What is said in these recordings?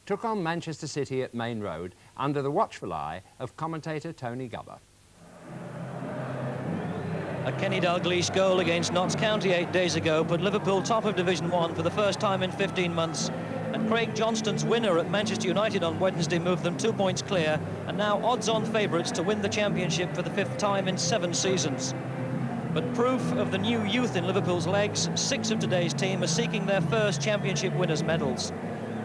took on Manchester City at Main Road under the watchful eye of commentator Tony Gubber. A Kenny Dalglish goal against Notts County 8 days ago put Liverpool top of Division 1 for the first time in 15 months. And Craig Johnston's winner at Manchester United on Wednesday moved them 2 points clear, and now odds-on favourites to win the championship for the 5th time in 7 seasons. But proof of the new youth in Liverpool's legs, 6 of today's team are seeking their first championship winners' medals.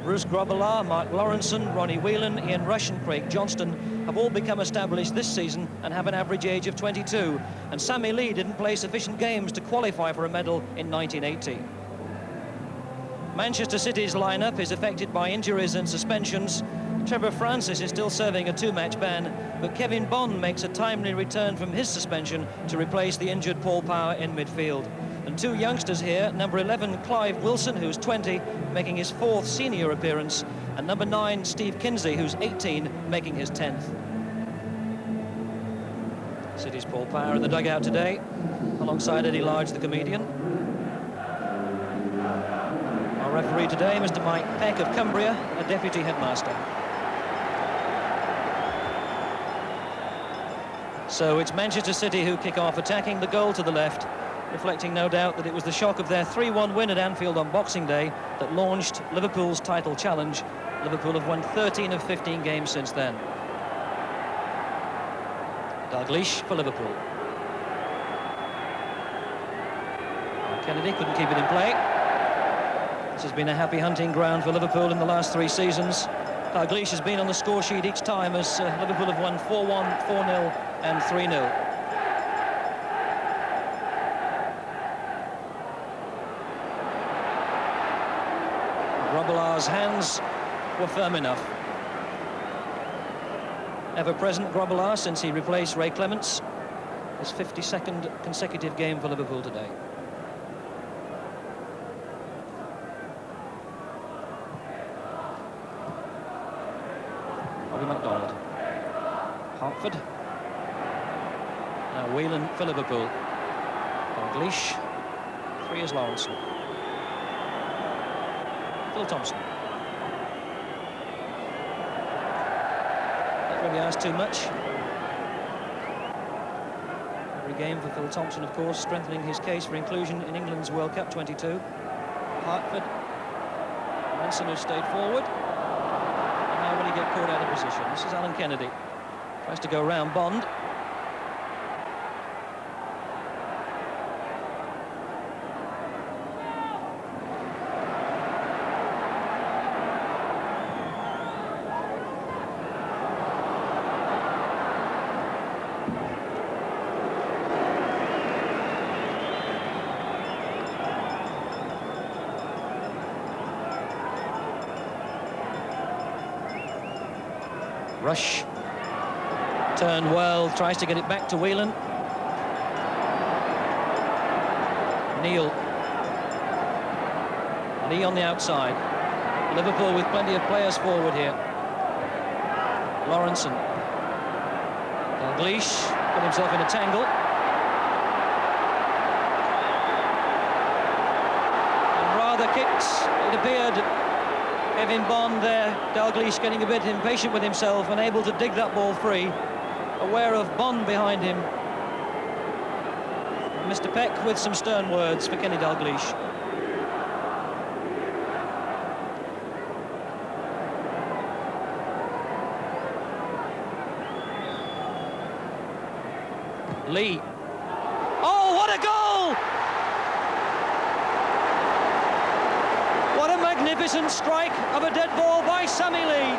Bruce Grobbelaar, Mark Lawrenson, Ronnie Whelan, Ian Rush and Craig Johnston have all become established this season and have an average age of 22. And Sammy Lee didn't play sufficient games to qualify for a medal in 1980. Manchester City's lineup is affected by injuries and suspensions. Trevor Francis is still serving a 2-match ban, but Kevin Bond makes a timely return from his suspension to replace the injured Paul Power in midfield. And 2 youngsters here, number 11 Clive Wilson, who's 20, making his 4th senior appearance, and number 9 Steve Kinsey, who's 18, making his 10th. City's Paul Power in the dugout today, alongside Eddie Large, the comedian. Our referee today, Mr. Mike Peck of Cumbria, a deputy headmaster. So it's Manchester City who kick off, attacking the goal to the left, reflecting no doubt that it was the shock of their 3-1 win at Anfield on Boxing Day that launched Liverpool's title challenge. Liverpool have won 13 of 15 games since then. Dalglish for Liverpool. Kennedy couldn't keep it in play. This has been a happy hunting ground for Liverpool in the last 3 seasons. Dalglish has been on the score sheet each time as Liverpool have won 4-1, 4-0 and 3-0. Grobbelaar's hands were firm enough. Ever-present Grobbelaar since he replaced Ray Clements. His 52nd consecutive game for Liverpool today. Bobby MacDonald. Hartford. Now Whelan for Liverpool. Dalglish. 3 is Lawrenson. Phil Thompson. Not really asked too much. Every game for Phil Thompson, of course, strengthening his case for inclusion in England's World Cup 22. Hartford. Manson, who stayed forward. And now will he get caught out of position? This is Alan Kennedy. Tries to go round Bond. Rush turned well, tries to get it back to Whelan. Neil. Lee on the outside. Liverpool with plenty of players forward here. Lawrenson. Dalglish put himself in a tangle. And rather kicks, it appeared. Kevin Bond there, Dalglish getting a bit impatient with himself, unable to dig that ball free, aware of Bond behind him. Mr. Peck with some stern words for Kenny Dalglish. Lee. Oh, what a goal! What a magnificent strike of a dead ball by Sammy Lee.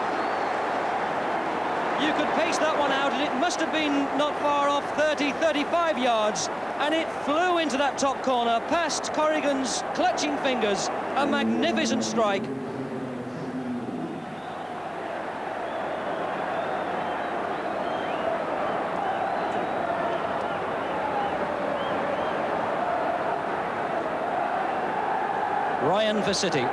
You could pace that one out and it must have been not far off 30, 35 yards, and it flew into that top corner past Corrigan's clutching fingers. A magnificent strike. Ryan for City.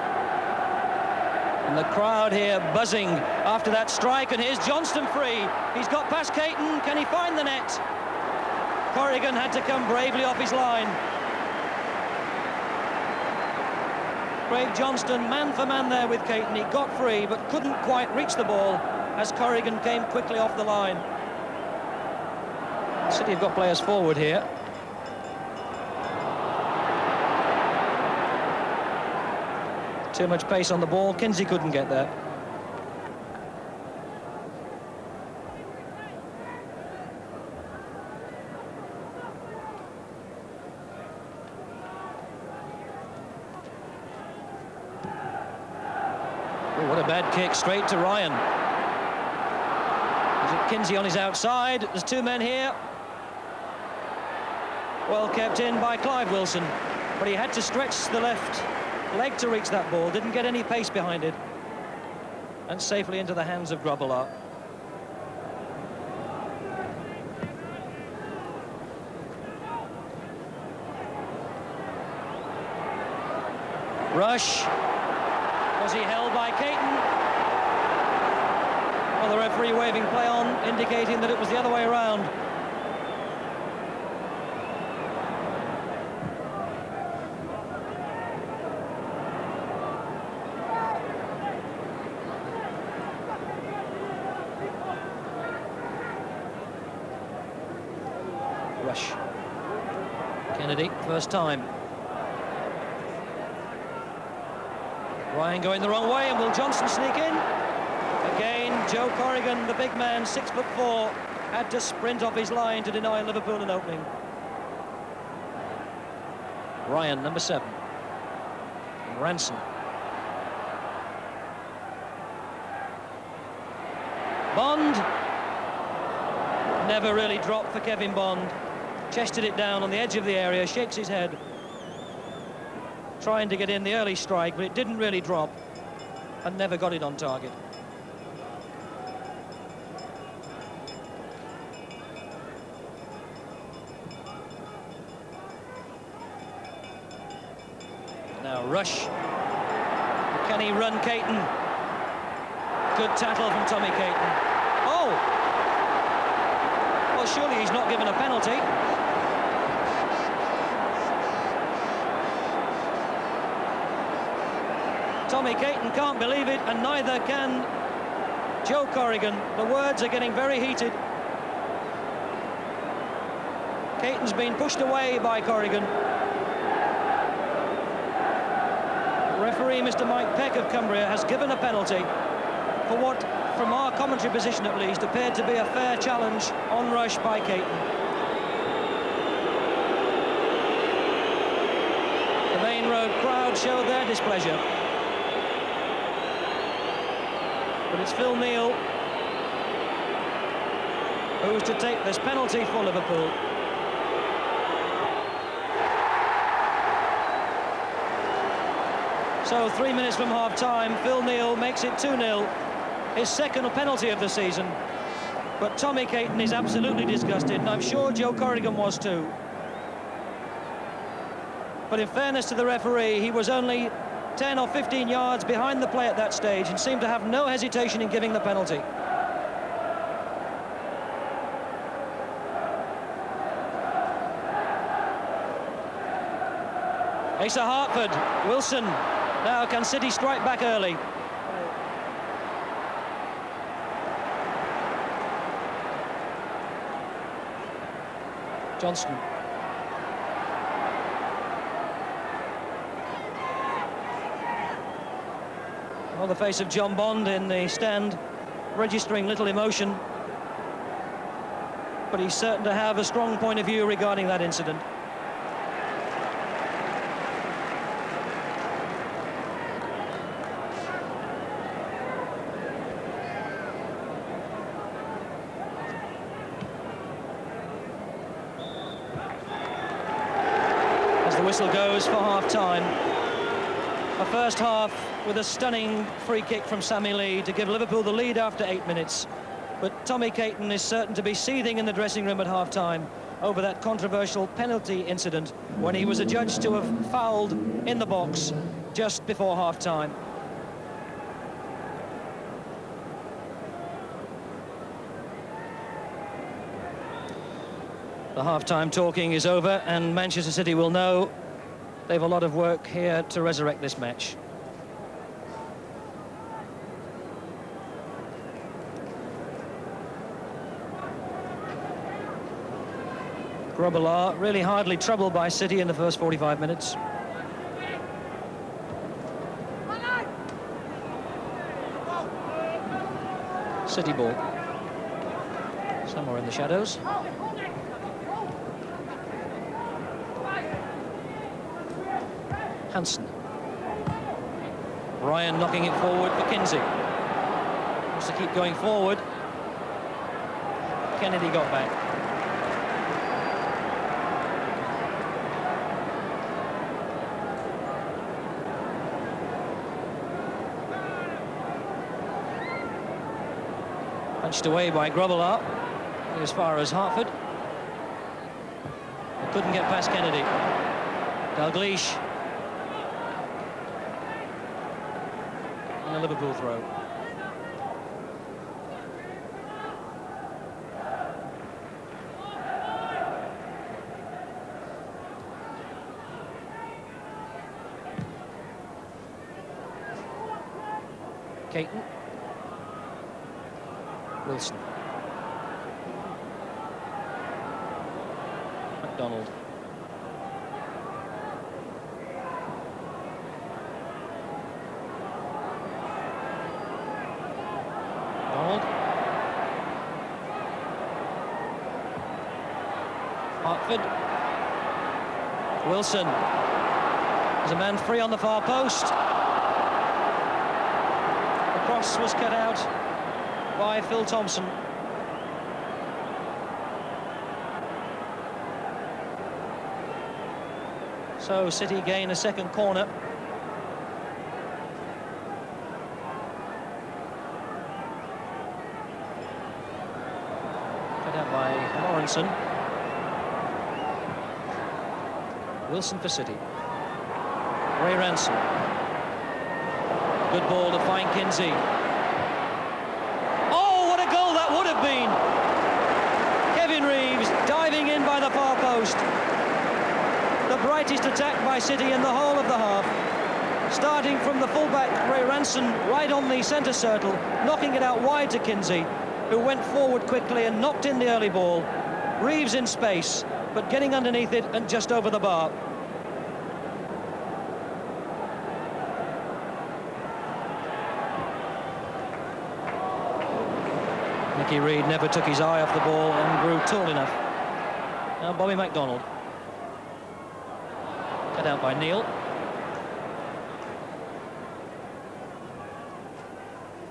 And the crowd here buzzing after that strike, and here's Johnston free. He's got past Caton. Can he find the net? Corrigan had to come bravely off his line. Craig Johnston, man for man there with Caton. He got free, but couldn't quite reach the ball as Corrigan came quickly off the line. City have got players forward here. Too much pace on the ball. Kinsey couldn't get there. Oh, what a bad kick, straight to Ryan. Is it Kinsey on his outside? There's two men here. Well kept in by Clive Wilson, but he had to stretch the left leg to reach that ball, didn't get any pace behind it, and safely into the hands of Grobbelaar. Rush. Was he held by Caton? Well, the referee waving play on, indicating that it was the other way around. Rush. Kennedy, first time. Ryan going the wrong way, and will Johnston sneak in? Again, Joe Corrigan, the big man, 6'4", had to sprint off his line to deny Liverpool an opening. Ryan, number 7. And Ranson. Bond. Never really dropped for Kevin Bond. Chested it down on the edge of the area, shakes his head. Trying to get in the early strike, but it didn't really drop and never got it on target. Now Rush. Can he run Caton? Good tackle from Tommy Caton. Oh! Well, surely he's not given a penalty. Tommy Caton can't believe it, and neither can Joe Corrigan. The words are getting very heated. Caton's been pushed away by Corrigan. Referee Mr. Mike Peck of Cumbria has given a penalty for what, from our commentary position at least, appeared to be a fair challenge on Rush by Caton. The Main Road crowd showed their displeasure. But it's Phil Neal who's to take this penalty for Liverpool. So 3 minutes from half-time, Phil Neal makes it 2-0, his second penalty of the season. But Tommy Caton is absolutely disgusted, and I'm sure Joe Corrigan was too. But in fairness to the referee, he was only 10 or 15 yards behind the play at that stage and seemed to have no hesitation in giving the penalty. Asa Hartford, Wilson. Now can City strike back early? Johnston. Well, the face of John Bond in the stand, registering little emotion. But he's certain to have a strong point of view regarding that incident. As the whistle goes for half-time. A first half with a stunning free kick from Sammy Lee to give Liverpool the lead after 8 minutes. But Tommy Caton is certain to be seething in the dressing room at half-time over that controversial penalty incident when he was adjudged to have fouled in the box just before half-time. The half-time talking is over, and Manchester City will know they've a lot of work here to resurrect this match. Grobbelaar really hardly troubled by City in the first 45 minutes. City ball. Somewhere in the shadows. Hansen. Ryan knocking it forward for Kinsey. Wants to keep going forward. Kennedy got back. Punched away by Grobbelaar. As far as Hartford. They couldn't get past Kennedy. Dalglish. And a Liverpool throw. Caton. Wilson. McDonald. Donald. Hartford. Wilson. There's a man free on the far post. The cross was cut out by Phil Thompson. So City gain a second corner. Cut out by Lawrenson. Wilson for City. Ray Ransom. Good ball to find Kinsey. Oh, what a goal that would have been! Kevin Reeves diving in by the far post. The brightest attack by City in the whole of the half. Starting from the fullback, Ray Ranson, right on the centre circle, knocking it out wide to Kinsey, who went forward quickly and knocked in the early ball. Reeves in space, but getting underneath it and just over the bar. Nicky Reid never took his eye off the ball and grew tall enough. Now Bobby MacDonald. Cut out by Neil.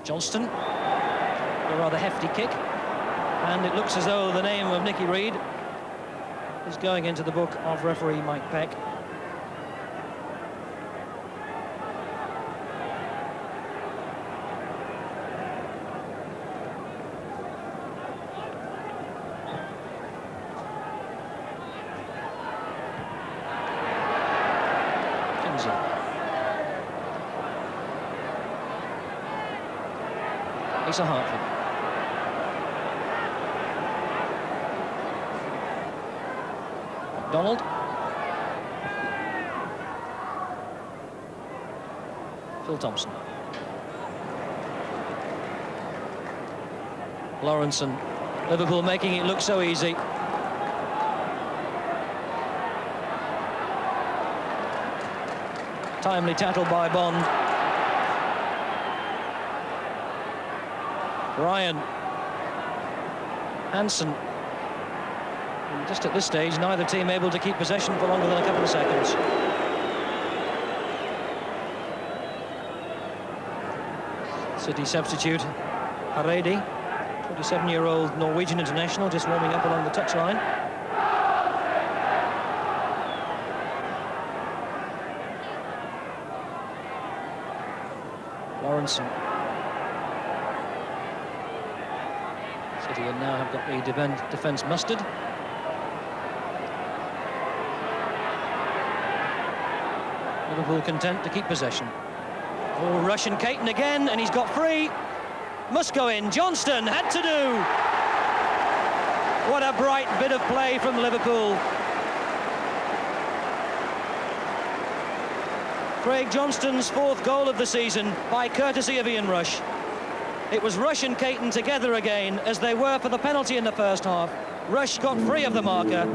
Johnston. A rather hefty kick. And it looks as though the name of Nicky Reid is going into the book of referee Mike Peck. Asa Hartford. McDonald. Phil Thompson. Lawrenson. Liverpool making it look so easy. Timely tackle by Bond. Ryan. Hansen. And just at this stage, neither team able to keep possession for longer than a couple of seconds. City substitute Haredi, 27-year-old Norwegian international, just warming up along the touchline. Lawrenson. City now have got the defence mustered. Liverpool content to keep possession. Oh, Russian Caton again, and he's got free. Must go in. Johnston had to do. What a bright bit of play from Liverpool. Craig Johnston's fourth goal of the season by courtesy of Ian Rush. It was Rush and Caton together again, as they were for the penalty in the first half. Rush got free of the marker,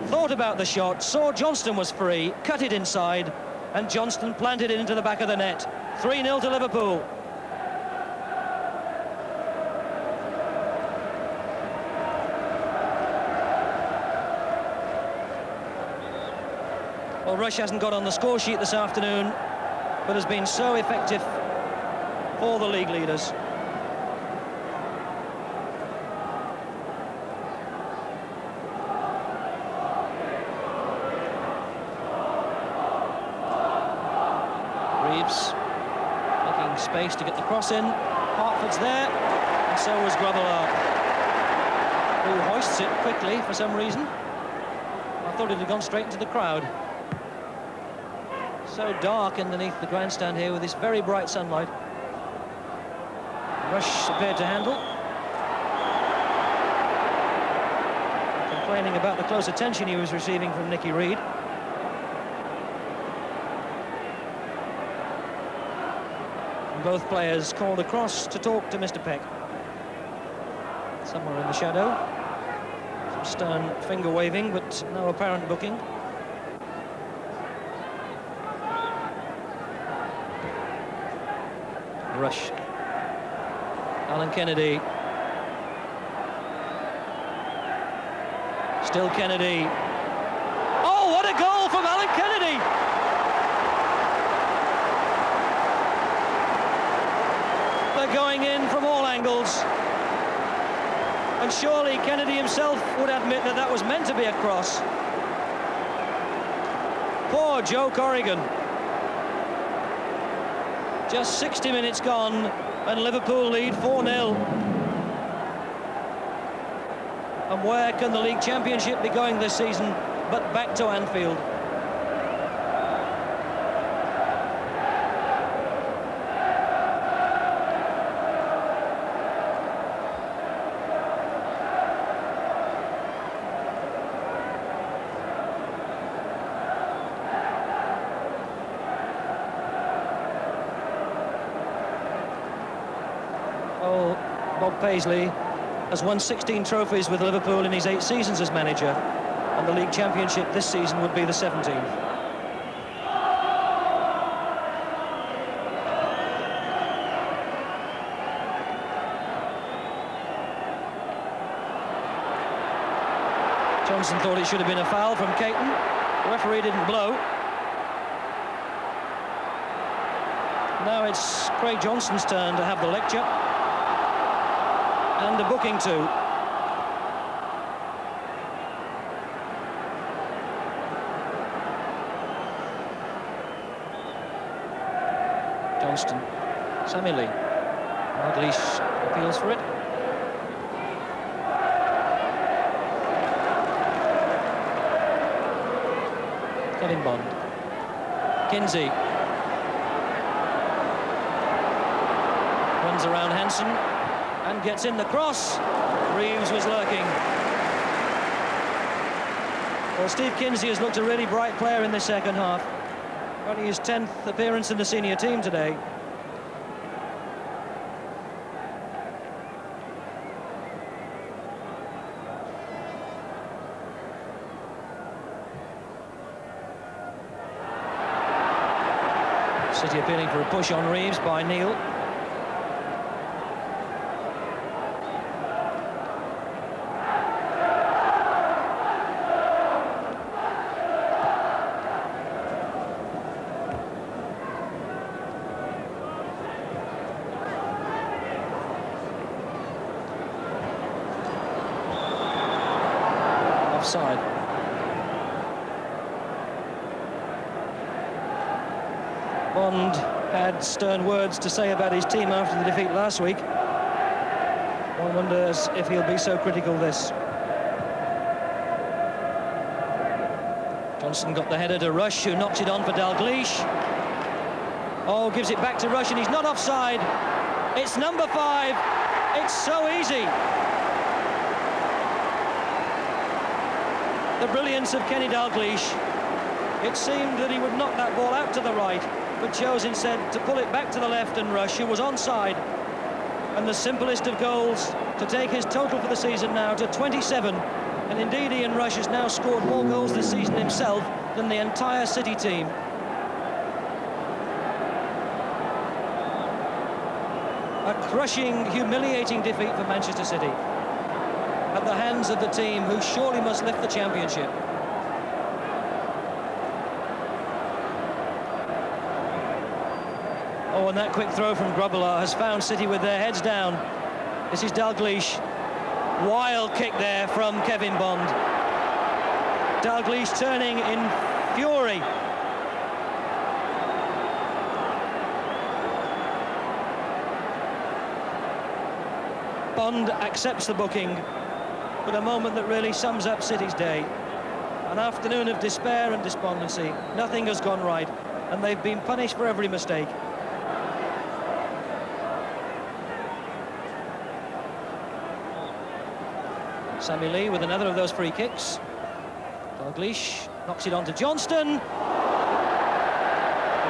thought about the shot, saw Johnston was free, cut it inside, and Johnston planted it into the back of the net. 3-0 to Liverpool. Well, Rush hasn't got on the score sheet this afternoon, but has been so effective for the league leaders. Reeves making space to get the cross in. Hartford's there, and so was Grobbelaar, who hoists it quickly for some reason. I thought it had gone straight into the crowd. So dark underneath the grandstand here with this very bright sunlight. Rush appeared to handle. Complaining about the close attention he was receiving from Nicky Reed. And both players called across to talk to Mr. Peck. Somewhere in the shadow. Some stern finger waving, but no apparent booking. Rush. Alan Kennedy. Still Kennedy. Oh, what a goal from Alan Kennedy! They're going in from all angles. And surely Kennedy himself would admit that that was meant to be a cross. Poor Joe Corrigan. Just 60 minutes gone, and Liverpool lead 4-0. And where can the League Championship be going this season but back to Anfield? Oh, Bob Paisley has won 16 trophies with Liverpool in his 8 seasons as manager, and the League Championship this season would be the 17th. Johnson thought it should have been a foul from Caton. The referee didn't blow. Now it's Craig Johnston's turn to have the lecture. And a booking too. Johnston. Sammy Lee. Dalglish appeals for it. Kevin Bond. Kinsey. Runs around Hansen. And gets in the cross. Reeves was lurking. Well, Steve Kinsey has looked a really bright player in this second half. Only his 10th appearance in the senior team today. City appealing for a push on Reeves by Neil. Offside. Bond had stern words to say about his team after the defeat last week. One wonders if he'll be so critical this. Johnson got the header to Rush, who knocks it on for Dalglish. Oh, gives it back to Rush, and he's not offside. It's number 5. It's so easy. The brilliance of Kenny Dalglish. It seemed that he would knock that ball out to the right, but chose instead to pull it back to the left, and Rush, who was onside, And the simplest of goals to take his total for the season now to 27. And indeed, Ian Rush has now scored more goals this season himself than the entire City team. A crushing, humiliating defeat for Manchester City at the hands of the team who surely must lift the championship. Oh, and that quick throw from Grobbelaar has found City with their heads down. This is Dalglish. Wild kick there from Kevin Bond. Dalglish turning in fury. Bond accepts the booking, but a moment that really sums up City's day. An afternoon of despair and despondency. Nothing has gone right, and they've been punished for every mistake. Sammy Lee with another of those free kicks. Dalglish knocks it on to Johnston. A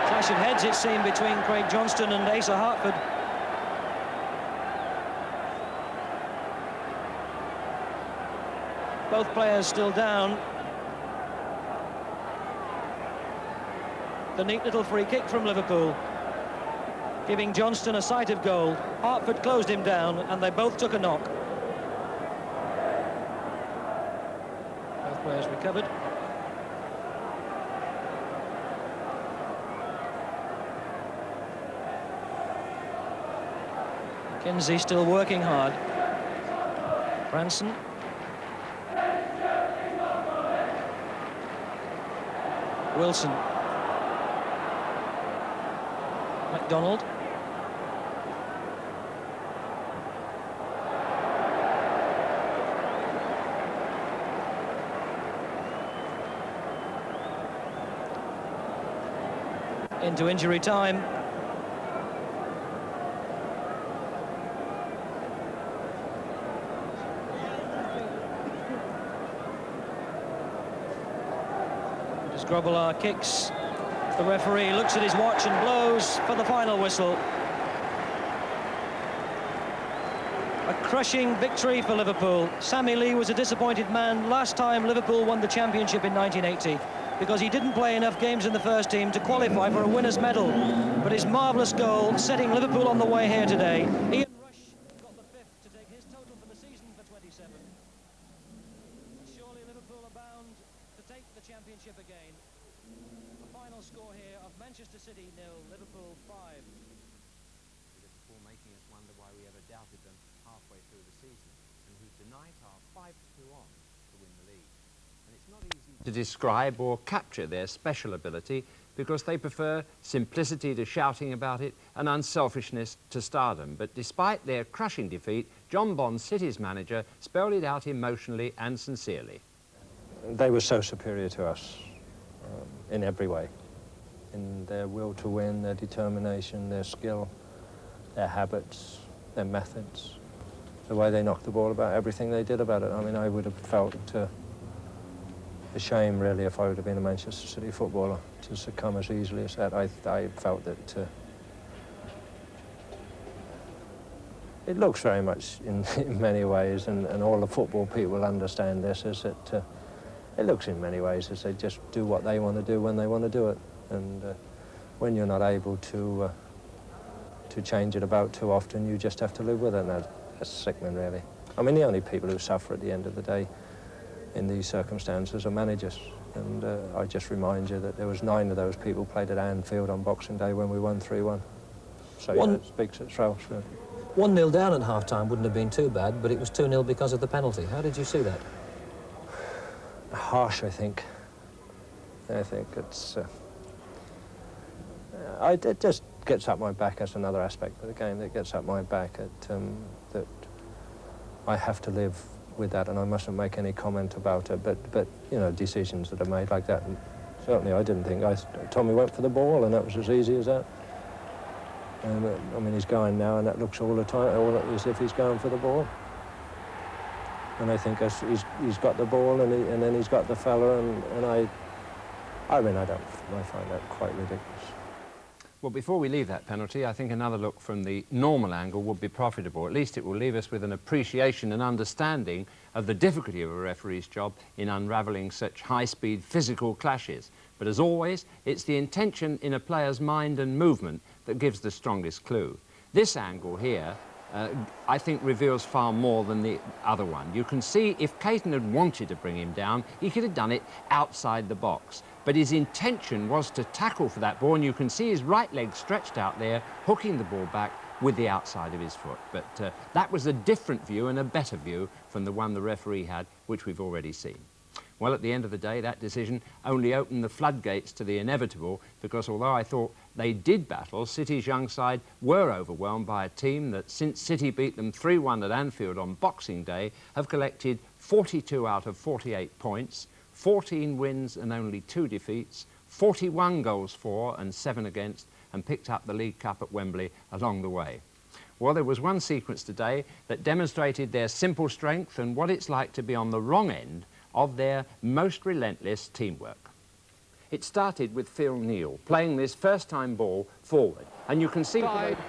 clash of heads, it seemed, between Craig Johnston and Asa Hartford. Both players still down. The neat little free kick from Liverpool, giving Johnston a sight of goal. Hartford closed him down, and they both took a knock. Both players recovered. Mackenzie still working hard. Branson. Wilson. MacDonald. Into injury time. As Grobbelaar kicks, the referee looks at his watch and blows for the final whistle. A crushing victory for Liverpool. Sammy Lee was a disappointed man last time Liverpool won the championship in 1980 because he didn't play enough games in the first team to qualify for a winner's medal. But his marvellous goal setting Liverpool on the way here today. Ian Rush got the fifth to take his total for the season for 27. Surely Liverpool are bound to take the championship again. The final score here of Manchester City 0, Liverpool 5. Liverpool making us wonder why we ever doubted them halfway through the season, and who tonight are 5-2 on to win the league. And it's not easy to describe or capture their special ability because they prefer simplicity to shouting about it and unselfishness to stardom. But despite their crushing defeat, John Bond, City's manager, spelled it out emotionally and sincerely. They were so superior to us in every way. In their will to win, their determination, their skill, their habits, their methods, the way they knocked the ball about, everything they did about it. I mean, I would have felt ashamed, really, if I would have been a Manchester City footballer to succumb as easily as that. I felt that it looks very much, in many ways, and all the football people understand this, is that it looks in many ways as they just do what they want to do when they want to do it. And when you're not able to change it about too often, you just have to live with it, and that's sickening, really. I mean, the only people who suffer at the end of the day in these circumstances are managers. And I just remind you that there was 9 of those people played at Anfield on Boxing Day when we won 3-1. So yeah, it speaks itself. 1-0 down at half-time wouldn't have been too bad, but it was 2-0 because of the penalty. How did you see that? Harsh, I think. I think it's... it just gets up my back as another aspect of the game that gets up my back that I have to live with that, and I mustn't make any comment about it, but you know, decisions that are made like that, and certainly I didn't think... Tommy went for the ball, and that was as easy as that. And I mean, he's going now, and that looks all the time as if he's going for the ball. And I think as he's got the ball, and then he's got the fella, and I find that quite ridiculous. Well, before we leave that penalty, I think another look from the normal angle would be profitable. At least it will leave us with an appreciation and understanding of the difficulty of a referee's job in unravelling such high-speed physical clashes. But as always, it's the intention in a player's mind and movement that gives the strongest clue. This angle here, I think, reveals far more than the other one. You can see if Caton had wanted to bring him down, he could have done it outside the box. But his intention was to tackle for that ball, and you can see his right leg stretched out there, hooking the ball back with the outside of his foot. But that was a different view and a better view from the one the referee had, which we've already seen. Well, at the end of the day, that decision only opened the floodgates to the inevitable, because although I thought they did battle, City's young side were overwhelmed by a team that, since City beat them 3-1 at Anfield on Boxing Day, have collected 42 out of 48 points, 14 wins and only 2 defeats, 41 goals for and 7 against, and picked up the League Cup at Wembley along the way. Well, there was one sequence today that demonstrated their simple strength and what it's like to be on the wrong end of their most relentless teamwork. It started with Phil Neal playing this first-time ball forward, and you can see...